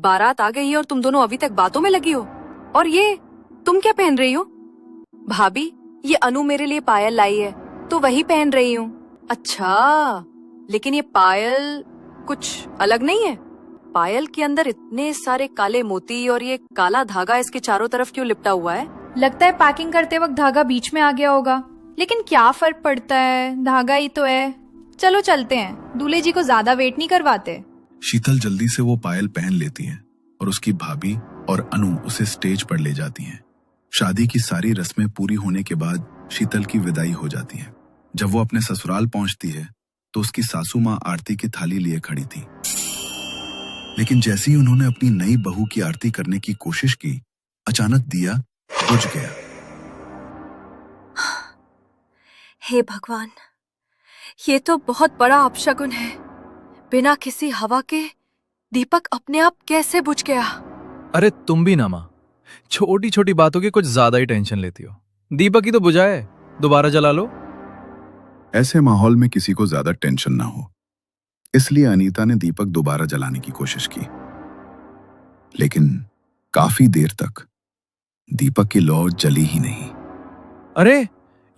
बारात आ गई है और तुम दोनों अभी तक बातों में लगी हो। और ये तुम क्या पहन रही हो? भाभी, ये अनु मेरे लिए पायल लाई है तो वही पहन रही हूँ। अच्छा, लेकिन ये पायल कुछ अलग नहीं है? पायल के अंदर इतने सारे काले मोती और ये काला धागा इसके चारों तरफ क्यों लिपटा हुआ है? लगता है पैकिंग करते वक्त धागा बीच में आ गया होगा, लेकिन क्या फर्क पड़ता है, धागा ही तो है। चलो चलते हैं, दूल्हे जी को ज्यादा वेट नहीं करवाते। शीतल जल्दी से वो पायल पहन लेती है और उसकी भाभी और अनु उसे स्टेज पर ले जाती हैं। शादी की सारी रस्में पूरी होने के बाद शीतल की विदाई हो जाती है। जब वो अपने ससुराल पहुंचती है तो उसकी सासू माँ आरती की थाली लिए खड़ी थी, लेकिन जैसे ही उन्होंने अपनी नई बहू की आरती करने की कोशिश की, अचानक दिया बुझ गया। हे भगवान, ये तो बहुत बड़ा अपशगुन है। बिना किसी हवा के दीपक अपने आप कैसे बुझ गया? अरे तुम भी ना माँ, छोटी छोटी बातों की कुछ ज्यादा ही टेंशन लेती हो। दीपक ही तो बुझाए, दोबारा जला लो। ऐसे माहौल में किसी को ज्यादा टेंशन ना हो, इसलिए अनीता ने दीपक दोबारा जलाने की कोशिश की, लेकिन काफी देर तक दीपक की लौ जली ही नहीं। अरे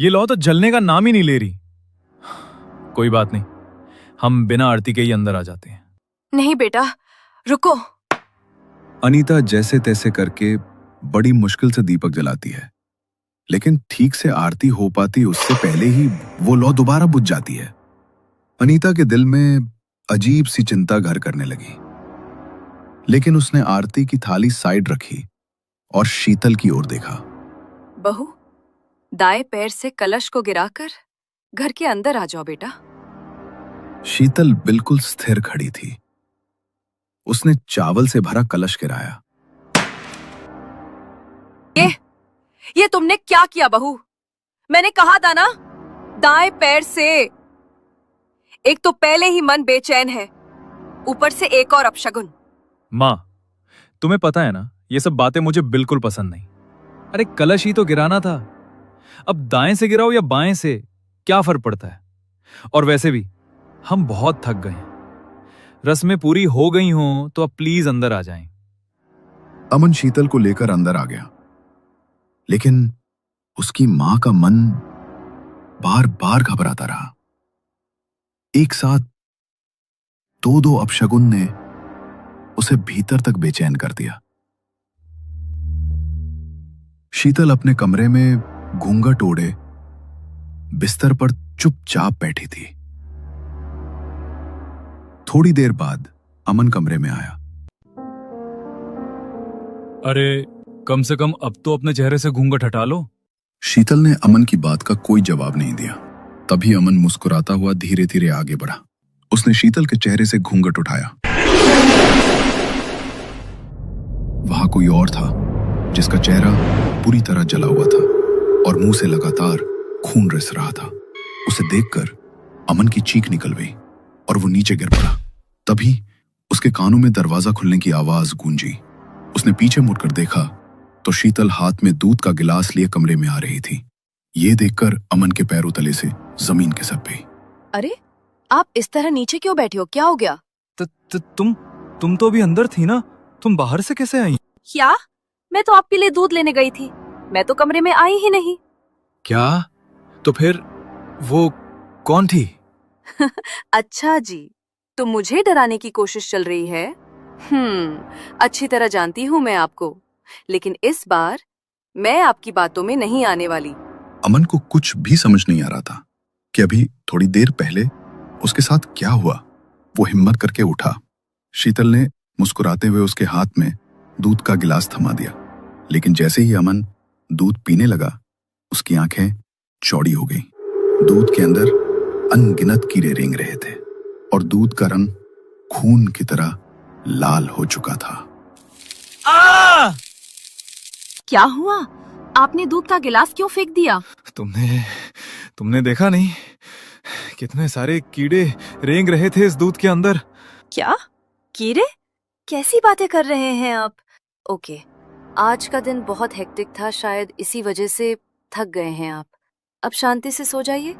ये लौ तो जलने का नाम ही नहीं ले रही। कोई बात नहीं, हम बिना आरती के ही अंदर आ जाते हैं। नहीं बेटा, रुको। अनीता जैसे तैसे करके बड़ी मुश्किल से दीपक जलाती है, लेकिन ठीक से आरती हो पाती उससे पहले ही वो लौ दोबारा बुझ जाती है। अनीता के दिल में अजीब सी चिंता घर करने लगी, लेकिन उसने आरती की थाली साइड रखी और शीतल की ओर देखा। बहू, दाएं पैर से कलश को गिराकर घर के अंदर आ जाओ बेटा। शीतल बिल्कुल स्थिर खड़ी थी। उसने चावल से भरा कलश गिराया। ये तुमने क्या किया बहू? मैंने कहा था ना, दाएं पैर से। एक तो पहले ही मन बेचैन है, ऊपर से एक और अपशगुन। माँ, तुम्हें पता है ना, ये सब बातें मुझे बिल्कुल पसंद नहीं। अरे कलश ही तो गिराना था, अब दाएं से गिराओ या बाएं से, क्या फर्क पड़ता है? और वैसे भी हम बहुत थक गए हैं। रस्में पूरी हो गई हों तो अब प्लीज अंदर आ जाएं। अमन शीतल को लेकर अंदर आ गया, लेकिन उसकी मां का मन बार बार घबराता रहा। एक साथ दो दो अपशगुन ने उसे भीतर तक बेचैन कर दिया। शीतल अपने कमरे में घूंघट ओढ़े बिस्तर पर चुपचाप बैठी थी। थोड़ी देर बाद अमन कमरे में आया। अरे कम से कम अब तो अपने चेहरे से घूंघट हटा लो। शीतल ने अमन की बात का कोई जवाब नहीं दिया। तभी अमन मुस्कुराता हुआ धीरे धीरे आगे बढ़ा। उसने शीतल के चेहरे से घूंघट उठाया। वहां कोई और था, जिसका चेहरा पूरी तरह जला हुआ था और मुंह से लगातार खून रिस रहा था। उसे देखकर अमन की चीख निकल गई और वो नीचे गिर पड़ा। तभी उसके कानों में दरवाजा खुलने की आवाज गूंजी। उसने पीछे मुड़कर देखा तो शीतल हाथ में दूध का गिलास लिए कमरे में आ रही थी। ये देखकर अमन के पैरों तले से जमीन खिसक गई। अरे, आप इस तरह नीचे क्यों बैठे हो? क्या हो गया? तुम तो अभी अंदर थी ना, तुम बाहर से कैसे आई? क्या? मैं तो आपके लिए दूध लेने गई थी, मैं तो कमरे में आई ही नहीं। क्या? तो फिर वो कौन थी? अच्छा जी, तो मुझे डराने की कोशिश चल रही है। अच्छी तरह जानती हूँ मैं आपको, लेकिन इस बार मैं आपकी बातों में नहीं आने वाली। अमन को कुछ भी समझ नहीं आ रहा था कि अभी थोड़ी देर पहले उसके साथ क्या हुआ। वो हिम्मत करके उठा। शीतल ने मुस्कुराते हुए उसके हाथ में दूध का गिलास थमा दिया, लेकिन जैसे ही अमन दूध पीने लगा, उसकी आंखें चौड़ी हो गईं। दूध के अंदर अनगिनत कीड़े रेंग रहे थे और दूध का रंग खून की तरह लाल हो चुका था। क्या हुआ? आपने दूध का गिलास क्यों फेंक दिया? तुमने देखा नहीं, कितने सारे कीड़े रेंग रहे थे इस दूध के अंदर। क्या? कीड़े? कैसी बातें कर रहे हैं आप? ओके, आज का दिन बहुत हेक्टिक था, शायद इसी वजह से थक गए हैं आप। अब शांति से सो जाइए,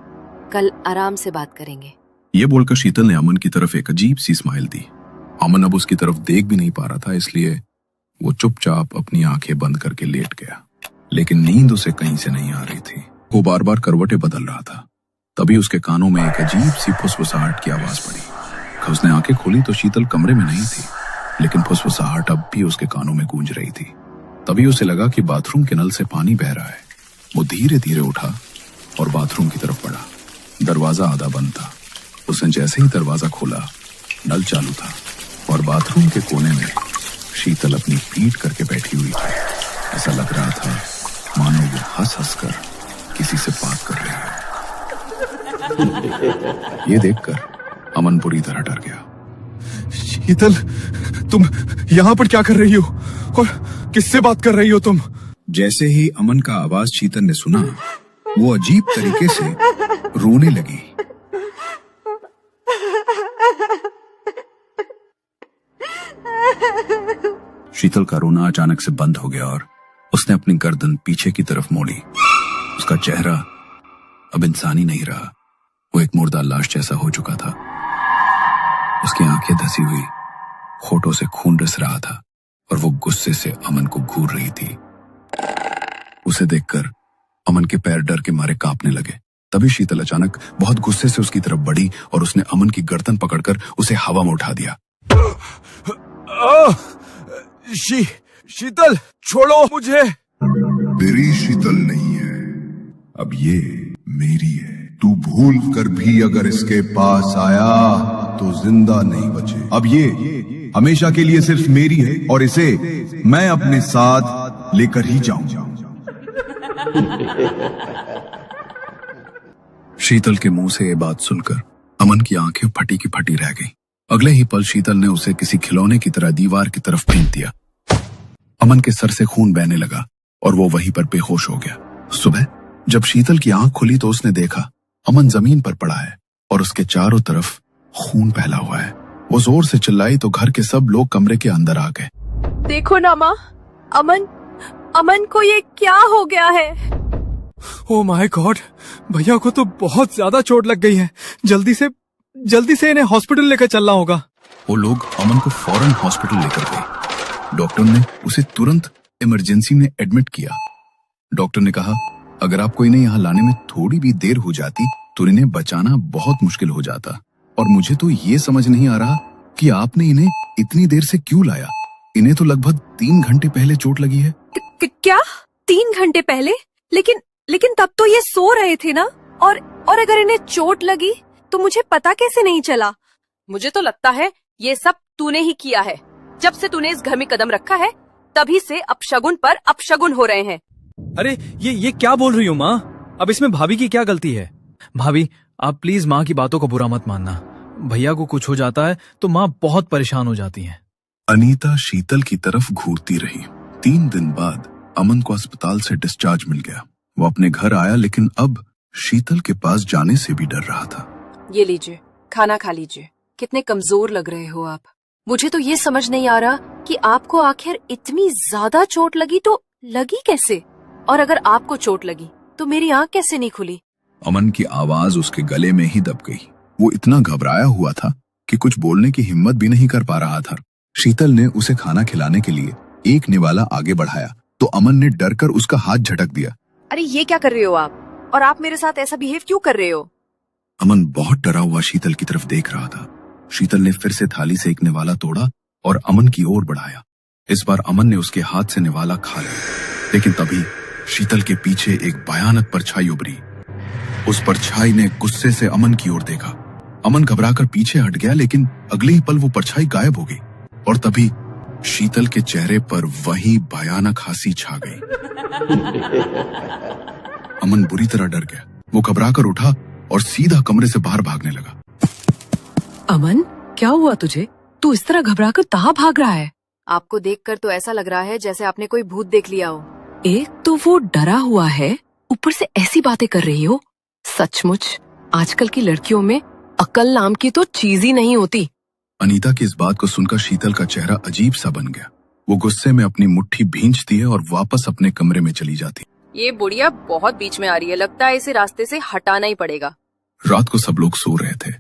कल आराम से बात करेंगे। ये बोलकर शीतल ने अमन की तरफ एक अजीब सी स्माइल दी अमन अब उसकी तरफ देख भी नहीं पा रहा था, इसलिए वो चुपचाप अपनी आंखें बंद करके लेट गया। लेकिन नींद उसे कहीं से नहीं आ रही थी। वो बार बार करवटें बदल रहा था। तभी उसके कानों में एक अजीब सी फुसफुसाहट की आवाज पड़ी। उसने आंखें खोली तो शीतल कमरे में नहीं थी, लेकिन फुसफुसाहट अब भी उसके कानों में गूंज रही थी। तभी उसे लगा कि बाथरूम के नल से पानी बह रहा है। वो धीरे धीरे उठा और बाथरूम की तरफ बढ़ा। दरवाजा आधा बंद था। उसने जैसे ही दरवाजा खोला, नल चालू था और बाथरूम के कोने में शीतल अपनी पीठ करके बैठी हुई थी। ऐसा लग रहा था मानो वो हंस हंस कर किसी से बात कर रही है। ये देखकर अमन बुरी तरह डर गया। शीतल, तुम यहाँ पर क्या कर रही हो और किससे बात कर रही हो तुम? जैसे ही अमन का आवाज शीतल ने सुना, वो अजीब तरीके से रोने लगी। शीतल का रोना अचानक से बंद हो गया और उसने अपनी गर्दन पीछे की तरफ मोड़ी। उसका चेहरा अब इंसानी नहीं रहा, वो एक मुर्दा लाश जैसा हो चुका था। उसकी आंखें धसी हुई, होठों से खून रिस रहा था और वो गुस्से से अमन को घूर रही थी। उसे देखकर अमन के पैर डर के मारे कांपने लगे। तभी शीतल अचानक बहुत गुस्से से उसकी तरफ बढ़ी और उसने अमन की गर्दन पकड़कर उसे हवा में उठा दिया। शीतल, छोड़ो मुझे। मेरी शीतल नहीं है, अब ये मेरी है। तू भूल कर भी अगर इसके पास आया तो जिंदा नहीं बचे। अब ये हमेशा के लिए सिर्फ मेरी है और इसे मैं अपने साथ लेकर ही जाऊंगा। शीतल के मुंह से ये बात सुनकर अमन की आंखें फटी की फटी रह गईं। अगले ही पल शीतल ने उसे किसी खिलौने की तरह दीवार की तरफ फेंक दिया। अमन के सर से खून बहने लगा और वो वहीं पर बेहोश हो गया। सुबह जब शीतल की आंख खुली तो उसने देखा अमन जमीन पर पड़ा है और उसके चारों तरफ खून फैला हुआ है। वो जोर से चिल्लाई तो घर के सब लोग कमरे के अंदर आ गए। देखो ना माँ, अमन को ये क्या हो गया है? ओह माय गॉड, भैया को तो बहुत ज्यादा चोट लग गई है। जल्दी से इन्हें हॉस्पिटल लेकर चलना होगा। वो लोग अमन को फौरन हॉस्पिटल लेकर गए। डॉक्टर ने उसे तुरंत इमरजेंसी में एडमिट किया। डॉक्टर ने कहा अगर आपको इन्हें यहाँ लाने में थोड़ी भी देर हो जाती तो इन्हें बचाना बहुत मुश्किल हो जाता। और मुझे तो ये समझ नहीं आ रहा कि आपने इन्हें इतनी देर से क्यों लाया। इन्हें तो लगभग 3 घंटे पहले चोट लगी है। क्या 3 घंटे पहले? लेकिन तब तो ये सो रहे थे ना। और अगर इन्हें चोट लगी तो मुझे पता कैसे नहीं चला? मुझे तो लगता है ये सब तूने ही किया है। जब से तूने इस घर में कदम रखा है तभी से अपशगुन पर अपशगुन हो रहे हैं। अरे ये क्या बोल रही हो माँ? अब इसमें भाभी की क्या गलती है? भाभी आप प्लीज माँ की बातों को बुरा मत मानना। भैया को कुछ हो जाता है तो माँ बहुत परेशान हो जाती है। अनीता शीतल की तरफ घूरती रही। 3 दिन बाद अमन को अस्पताल से डिस्चार्ज मिल गया। वो अपने घर आया लेकिन अब शीतल के पास जाने से भी डर रहा था। ये लीजिए, खाना खा लीजिए। कितने कमजोर लग रहे हो आप। मुझे तो ये समझ नहीं आ रहा कि आपको आखिर इतनी ज्यादा चोट लगी तो लगी कैसे? और अगर आपको चोट लगी तो मेरी आंख कैसे नहीं खुली? अमन की आवाज उसके गले में ही दब गई। वो इतना घबराया हुआ था कि कुछ बोलने की हिम्मत भी नहीं कर पा रहा था। शीतल ने उसे खाना खिलाने के लिए एक निवाला आगे बढ़ाया तो अमन ने डरकर उसका हाथ झटक दिया। अरे ये क्या कर रहे हो आप? और आप मेरे साथ ऐसा बिहेव क्यों कर रहे हो? अमन बहुत डरा हुआ शीतल की तरफ देख रहा था। शीतल ने फिर से थाली से एक निवाला तोड़ा और अमन की ओर बढ़ाया। इस बार अमन ने उसके हाथ से निवाला खा लिया। लेकिन तभी शीतल के पीछे एक भयानक परछाई उभरी। उस परछाई ने गुस्से से अमन की ओर देखा। अमन घबराकर पीछे हट गया लेकिन अगले ही पल वो परछाई गायब हो गई और तभी शीतल के चेहरे पर वही भयानक हंसी छा गई। अमन बुरी तरह डर गया। वो घबराकर उठा और सीधा कमरे से बाहर भागने लगा। अमन, क्या हुआ तुझे? तू इस तरह घबराकर कहाँ भाग रहा है? आपको देखकर तो ऐसा लग रहा है जैसे आपने कोई भूत देख लिया हो। एक तो वो डरा हुआ है, ऊपर से ऐसी बातें कर रही हो। सचमुच आजकल की लड़कियों में अक्ल नाम की तो चीज ही नहीं होती। अनीता की इस बात को सुनकर शीतल का चेहरा अजीब सा बन गया। वो गुस्से में अपनी मुट्ठी भींचती है और वापस अपने कमरे में चली जाती। ये बुढ़िया बहुत बीच में आ रही है, लगता है इसे रास्ते से हटाना ही पड़ेगा। रात को सब लोग सो रहे थे।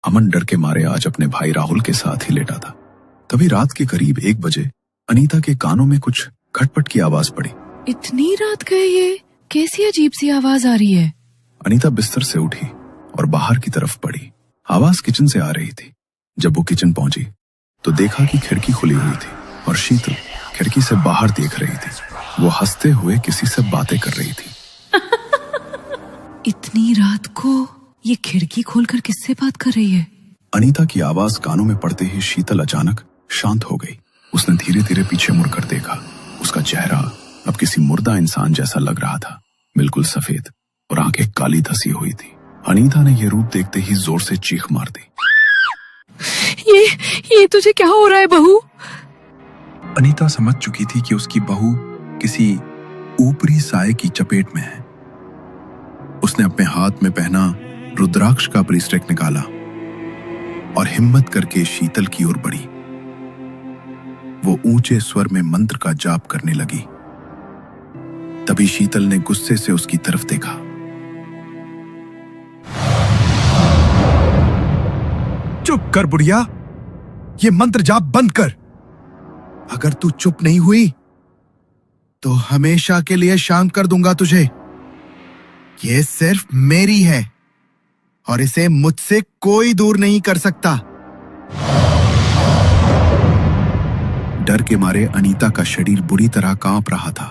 अमन डर के मारे आज अपने भाई राहुल के साथ ही लेटा था। तभी रात के करीब 1 बजे अनीता के कानों में कुछ खटपट की आवाज पड़ी। इतनी रात का है ये, कैसी अजीब सी आवाज आ रही है। अनीता बिस्तर से उठी और बाहर की तरफ बढ़ी। आवाज किचन से आ रही थी। जब वो किचन पहुंची तो देखा कि खिड़की खुली हुई थी और शीतल खिड़की से बाहर देख रही थी। वो हंसते हुए किसी से बातें कर रही थी। इतनी रात को ये खिड़की खोलकर किससे बात कर रही है? अनीता की आवाज कानों में पड़ते ही शीतल अचानक शांत हो गई। उसने धीरे धीरे पीछे मुड़कर देखा। उसका चेहरा अब किसी मुर्दा इंसान जैसा लग रहा था, बिल्कुल सफेद और आंखें काली धसी हुई थी। अनीता ने यह रूप देखते ही जोर से चीख मार दी। ये तुझे क्या हो रहा है बहू? अनीता समझ चुकी थी कि उसकी बहू किसी ऊपरी साए की चपेट में है। उसने अपने हाथ में पहना रुद्राक्ष का ब्रेसलेट निकाला और हिम्मत करके शीतल की ओर बढ़ी। वो ऊंचे स्वर में मंत्र का जाप करने लगी। तभी शीतल ने गुस्से से उसकी तरफ देखा। चुप कर बुढ़िया, ये मंत्र जाप बंद कर। अगर तू चुप नहीं हुई तो हमेशा के लिए शांत कर दूंगा तुझे। ये सिर्फ मेरी है और इसे मुझसे कोई दूर नहीं कर सकता। डर के मारे अनीता का शरीर बुरी तरह कांप रहा था,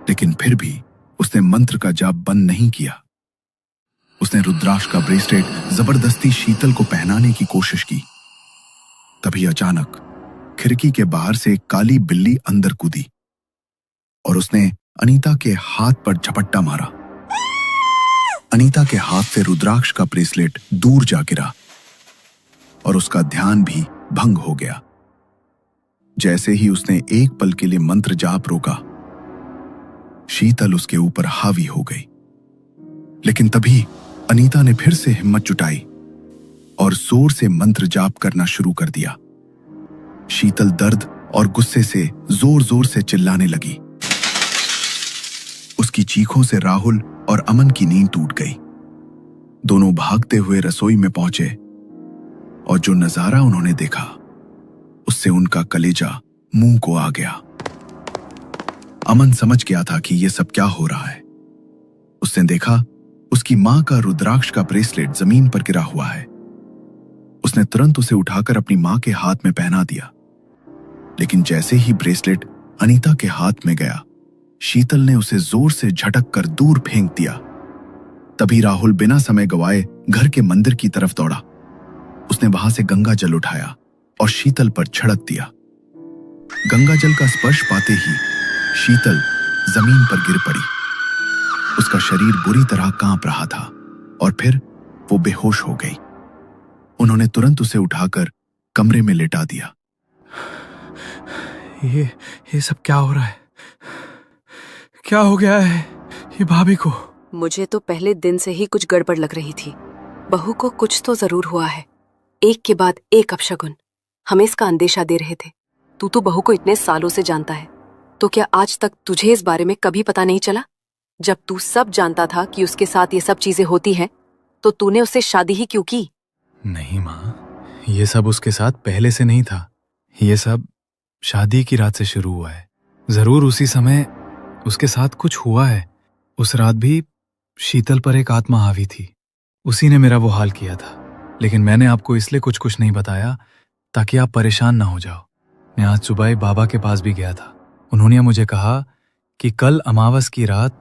लेकिन फिर भी उसने मंत्र का जाप बंद नहीं किया। उसने रुद्राक्ष का ब्रेसलेट जबरदस्ती शीतल को पहनाने की कोशिश की। तभी अचानक खिड़की के बाहर से एक काली बिल्ली अंदर कूदी और उसने अनीता के हाथ पर झपट्टा मारा। अनीता के हाथ से रुद्राक्ष का ब्रेसलेट दूर जा गिरा और उसका ध्यान भी भंग हो गया। जैसे ही उसने एक पल के लिए मंत्र जाप रोका, शीतल उसके ऊपर हावी हो गई। लेकिन तभी अनीता ने फिर से हिम्मत जुटाई और जोर से मंत्र जाप करना शुरू कर दिया। शीतल दर्द और गुस्से से जोर जोर से चिल्लाने लगी। उसकी चीखों से राहुल और अमन की नींद टूट गई। दोनों भागते हुए रसोई में पहुंचे और जो नजारा उन्होंने देखा उससे उनका कलेजा मुंह को आ गया। अमन समझ गया था कि यह सब क्या हो रहा है। उसने देखा उसकी मां का रुद्राक्ष का ब्रेसलेट जमीन पर गिरा हुआ है। उसने तुरंत उसे उठाकर अपनी मां के हाथ में पहना दिया, लेकिन जैसे ही ब्रेसलेट अनीता के हाथ में गया, शीतल ने उसे जोर से झटक कर दूर फेंक दिया। तभी राहुल बिना समय गवाए घर के मंदिर की तरफ दौड़ा। उसने वहां से गंगा जल उठाया और शीतल पर छिड़क दिया। गंगा जल का स्पर्श पाते ही शीतल जमीन पर गिर पड़ी। उसका शरीर बुरी तरह कांप रहा था और फिर वो बेहोश हो गई। उन्होंने तुरंत उसे उठाकर कमरे में लेटा दिया। ये सब क्या हो रहा है? क्या हो गया है ये भाभी को? मुझे तो पहले दिन से ही कुछ गड़बड़ लग रही थी। बहू को कुछ तो जरूर हुआ है। एक के बाद एक अपशगुन हमें इसका अंदेशा दे रहे थे। तू तो बहू को इतने सालों से जानता है, तो क्या आज तक तुझे इस बारे में कभी पता नहीं चला? जब तू सब जानता था कि उसके साथ ये सब चीजें होती हैं, तो तूने उससे शादी ही क्यों की? नहीं माँ, ये सब उसके साथ पहले से नहीं था। ये सब शादी की रात से शुरू हुआ है। जरूर उसी समय उसके साथ कुछ हुआ है। उस रात भी शीतल पर एक आत्मा हावी थी। उसी ने मेरा वो हाल किया था। लेकिन मैंने आपको इसलिए कुछ नहीं बताया ताकि आप परेशान ना हो जाओ। मैं आज सुबह बाबा के पास भी गया था। उन्होंने मुझे कहा कि कल अमावस की रात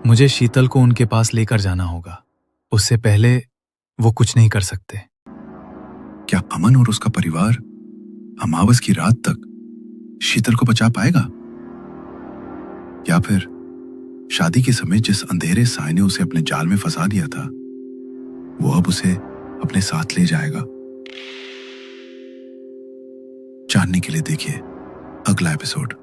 मुझे शीतल को उनके पास लेकर जाना होगा। उससे पहले वो कुछ नहीं कर सकते। क्या अमन और उसका परिवार अमावस की रात तक शीतल को बचा पाएगा? या फिर शादी के समय जिस अंधेरे साए ने उसे अपने जाल में फंसा दिया था, वो अब उसे अपने साथ ले जाएगा? जानने के लिए देखिए अगला एपिसोड।